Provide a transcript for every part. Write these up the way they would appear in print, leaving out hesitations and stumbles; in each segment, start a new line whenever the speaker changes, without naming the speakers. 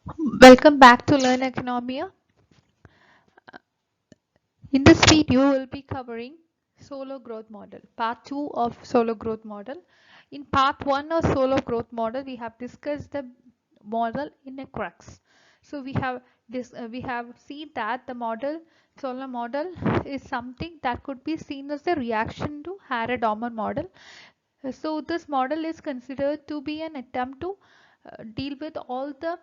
Welcome back to Learn Economia. In this video, we'll be covering solo growth model, part 2 of solo growth model. In part 1 of solo growth model, we have discussed the model in a crux. So we have seen that the solo model is something that could be seen as a reaction to Harrod-Domar model. So this model is considered to be an attempt to deal with all the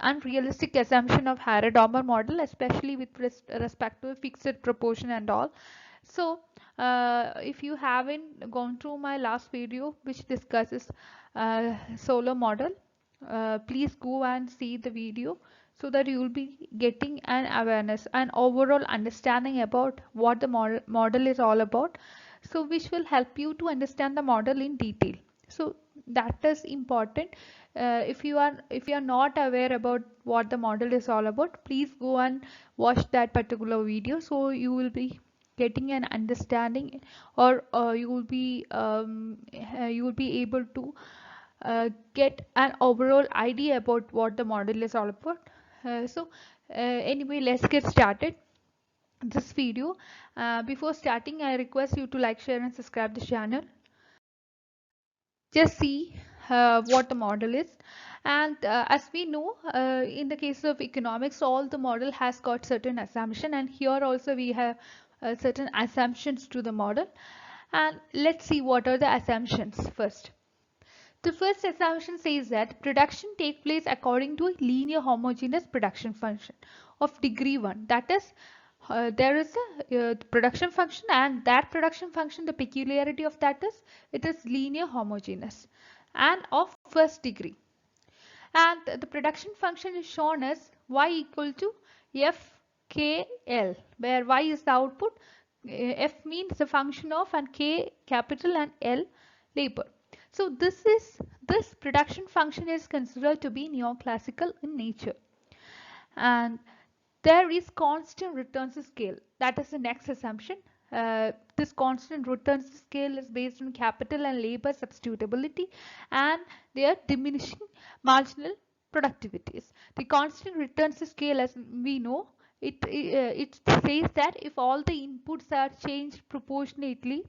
unrealistic assumption of Harrod-Domar model, especially with respect to fixed proportion and all. So if you haven't gone through my last video which discusses solo model, please go and see the video so that you will be getting an awareness and overall understanding about what the model is all about, so which will help you to understand the model in detail. So that is important. If you are not aware about what the model is all about, please go and watch that particular video so you will be getting an understanding, or you will be able to get an overall idea about what the model is all about. Anyway, let's get started this video. Before starting, I request you to like, share and subscribe the channel. Just see what the model is. And as we know, in the case of economics, all the model has got certain assumption, and here also we have certain assumptions to the model. And let's see what are the assumptions first. The first assumption says that production takes place according to a linear homogeneous production function of degree 1. That is, there is a production function, and that production function, the peculiarity of that is it is linear homogeneous and of first degree. And the production function is shown as y equal to fkl, where y is the output, f means the function of, and k capital, and l labor. So this production function is considered to be neoclassical in nature. And there is constant returns to scale. That is the next assumption. This constant returns to scale is based on capital and labor substitutability, and they are diminishing marginal productivities. The constant returns to scale, as we know, it says that if all the inputs are changed proportionately,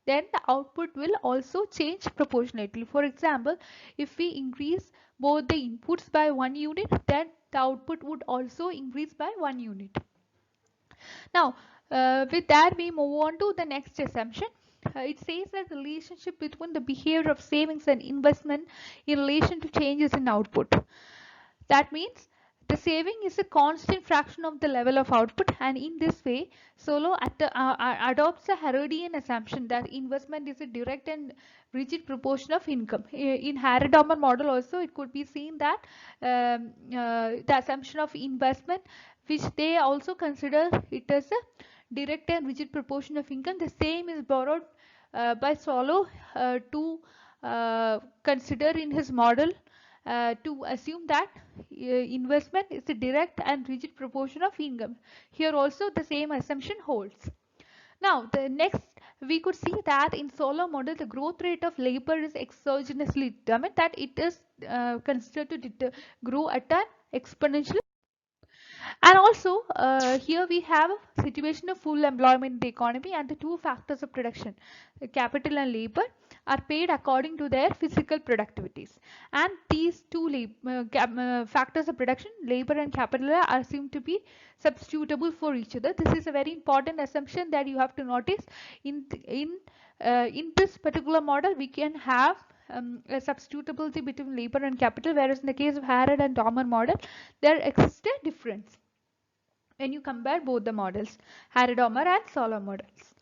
then the output will also change proportionately. For example, if we increase both the inputs by 1 unit, then the output would also increase by 1 unit. Now, with that, we move on to the next assumption. It says that the relationship between the behavior of savings and investment in relation to changes in output. That means the saving is a constant fraction of the level of output, and in this way, Solow adopts a Harrodian assumption that investment is a direct and rigid proportion of income. In Harrod-Domar model also, it could be seen that the assumption of investment, which they also consider it as a direct and rigid proportion of income, the same is borrowed by Solow to consider in his model, to assume that investment is a direct and rigid proportion of income. Here also the same assumption holds. Now, the next, we could see that in Solow model, the growth rate of labor is exogenously determined, that it is considered to grow at an exponential. And also, here we have a situation of full employment in the economy, and the two factors of production, capital and labor, are paid according to their physical productivities. And these two factors of production, labor and capital, are assumed to be substitutable for each other. This is a very important assumption that you have to notice. In this particular model, we can have a substitutability between labor and capital, whereas in the case of Harrod and Domar model, there exists a difference when you compare both the models, Harrod-Domar and Solow models.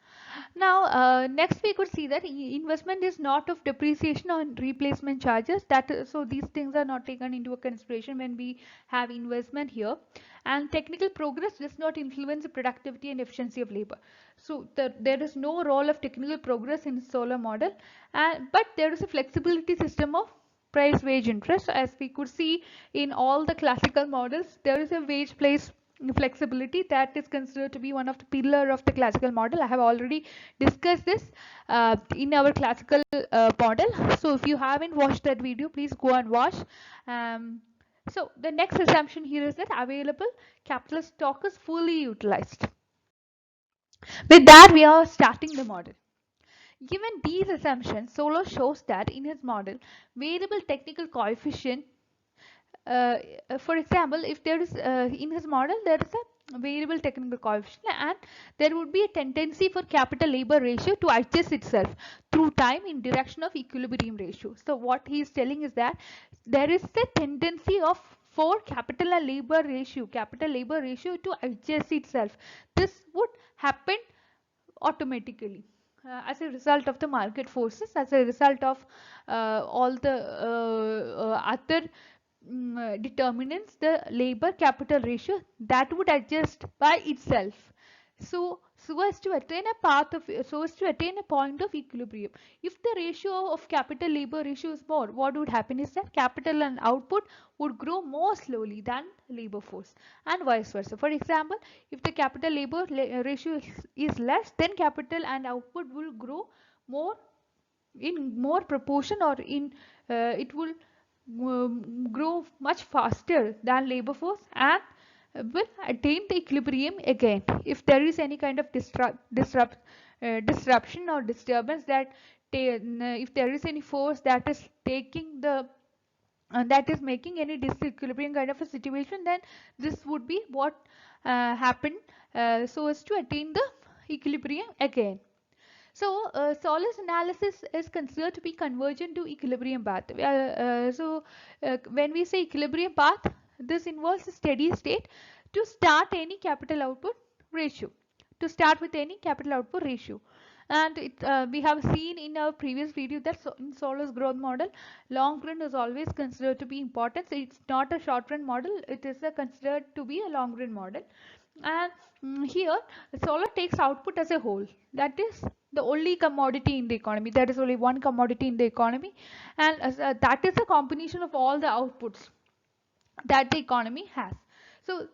Now, next we could see that investment is not of depreciation or replacement charges. So these things are not taken into consideration when we have investment here. And technical progress does not influence the productivity and efficiency of labor. So there is no role of technical progress in Solow model, but there is a flexibility system of price wage interest. As we could see in all the classical models, there is a wage price flexibility that is considered to be one of the pillar of the classical model. I have already discussed this in our classical model. So if you haven't watched that video, please go and watch. So the next assumption here is that available capital stock is fully utilized. With that, we are starting the model. Given these assumptions, Solow shows that in his model, variable technical coefficient, uh, for example, if there is in his model there is a variable technical coefficient, and there would be a tendency for capital labor ratio to adjust itself through time in direction of equilibrium ratio. So what he is telling is that there is a tendency of for capital and capital labor ratio to adjust itself. This would happen automatically as a result of the market forces, as a result of all the other determinants, the labor capital ratio that would adjust by itself. So as to attain a point of equilibrium. If the ratio of capital labor ratio is more, what would happen is that capital and output would grow more slowly than labor force, and vice versa. For example, if the capital labor ratio is less, then capital and output will grow more in more proportion, or in it will grow much faster than labor force, and will attain the equilibrium again. If there is any kind of disruption or disturbance, that if there is any force that is taking the that is making any disequilibrium kind of a situation, then this would be what happened so as to attain the equilibrium again. So, Solow's analysis is considered to be convergent to equilibrium path. When we say equilibrium path, this involves a steady state to start any capital output ratio, to start with any capital output ratio. And we have seen in our previous video that in Solow's growth model, long run is always considered to be important. So it's not a short run model, it is considered to be a long run model. And here Solow takes output as a whole, that is the only commodity in the economy. There is only one commodity in the economy, and that is a combination of all the outputs that the economy has. So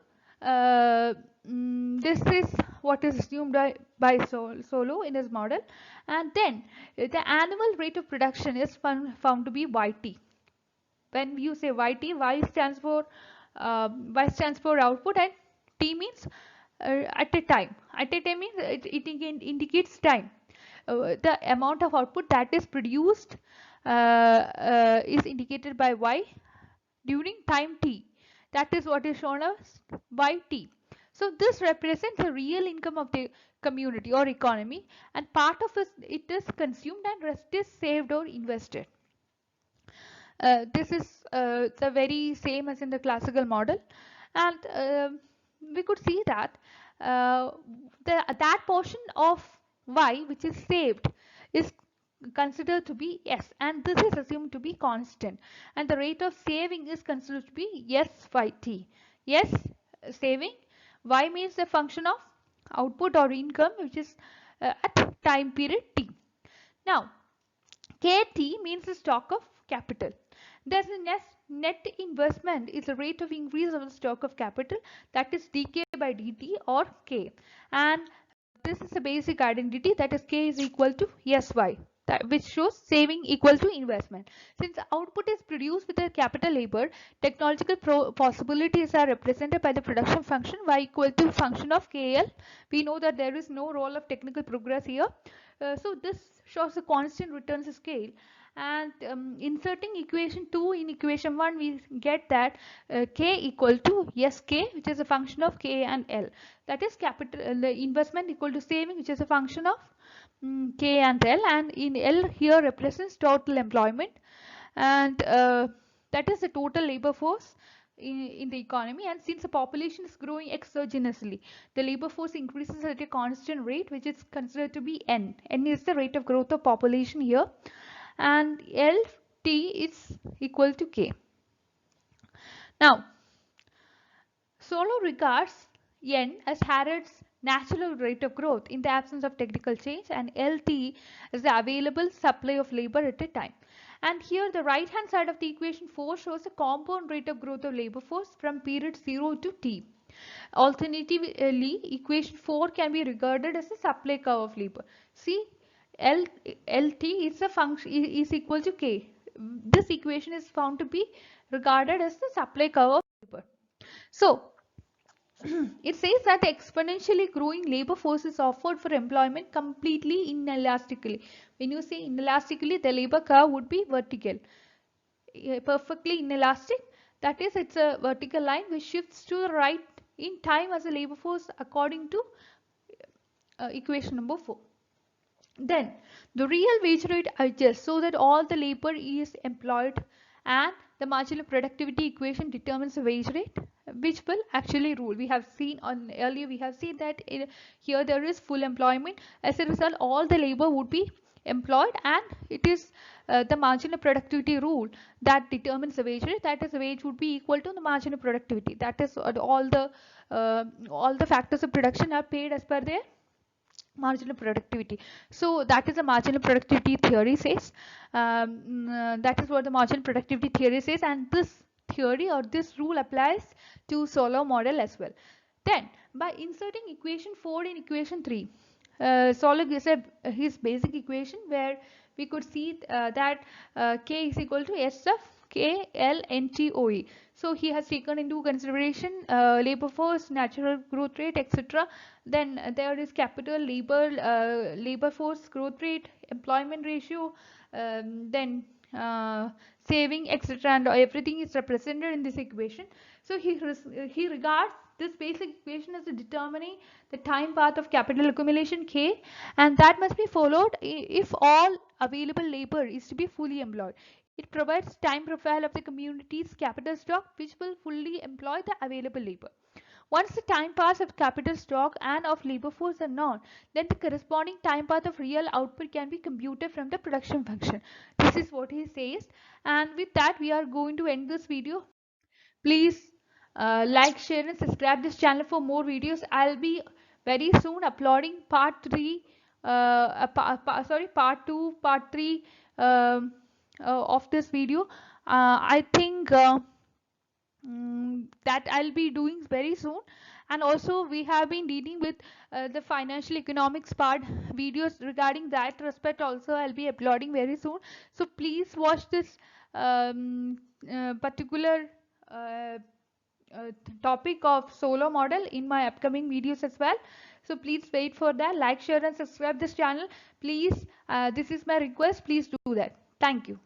this is what is assumed by Solow in his model. And then the annual rate of production is found to be YT. When you say YT, Y stands for output, and T means at a time. At a time means it indicates time. The amount of output that is produced is indicated by Y during time T. That is what is shown as YT. So this represents the real income of the community or economy, and part of it is consumed and rest is saved or invested. This is the very same as in the classical model, and we could see that that portion of Y which is saved is considered to be S, and this is assumed to be constant, and the rate of saving is considered to be S by T. S saving, Y means a function of output or income which is at time period T. Now KT means the stock of capital. Thus, the net investment is the rate of increase of the stock of capital, that is dk by dt or k. And this is a basic identity, that is k is equal to sy, which shows saving equal to investment. Since output is produced with a capital labor, technological possibilities are represented by the production function y equal to function of kl. We know that there is no role of technical progress here. So this shows a constant returns scale, and inserting equation 2 in equation 1, we get that k equal to sk, which is a function of k and l, that is capital the investment equal to saving, which is a function of k and l, and in l here represents total employment, and that is the total labor force in the economy. And since the population is growing exogenously, the labor force increases at a constant rate, which is considered to be n. N is the rate of growth of population here, and LT is equal to K. Now, Solow regards N as Harrod's natural rate of growth in the absence of technical change, and LT is the available supply of labor at a time. And here the right hand side of the equation 4 shows a compound rate of growth of labor force from period 0 to T. Alternatively, equation 4 can be regarded as a supply curve of labor. See, LT is a function is equal to K. This equation is found to be regarded as the supply curve of labor. So it says that exponentially growing labor force is offered for employment completely inelastically. When you say inelastically, the labor curve would be vertical. Perfectly inelastic, that is, it's a vertical line which shifts to the right in time as a labor force according to equation number 4. Then the real wage rate adjusts so that all the labor is employed, and the marginal productivity equation determines the wage rate, which will actually rule. We have seen on earlier, we have seen that here there is full employment. As a result, all the labor would be employed, and it is the marginal productivity rule that determines the wage rate. That is, the wage would be equal to the marginal productivity. That is, all the factors of production are paid as per their marginal productivity. So that is a marginal productivity theory says. That is what the marginal productivity theory says, and this theory or this rule applies to Solow model as well. Then by inserting equation 4 in equation 3, Solow gives his basic equation where we could see that K is equal to S of K L N T O E. So he has taken into consideration labor force, natural growth rate, etc. Then there is capital, labor force growth rate, employment ratio, then saving, etc. And everything is represented in this equation. So he regards this basic equation as determining the time path of capital accumulation K, and that must be followed if all available labor is to be fully employed. It provides time profile of the community's capital stock which will fully employ the available labor. Once the time paths of capital stock and of labor force are known, then the corresponding time path of real output can be computed from the production function. This is what he says, and with that we are going to end this video. Please like, share and subscribe this channel for more videos. I'll be very soon uploading part 3, part 2, part 3 of this video. I think that I'll be doing very soon. And also we have been dealing with the financial economics part videos. Regarding that respect also I'll be uploading very soon. So please watch this particular uh, topic of Solow model in my upcoming videos as well. So please wait for that. Like, share and subscribe this channel. Please, this is my request. Please do that. Thank you.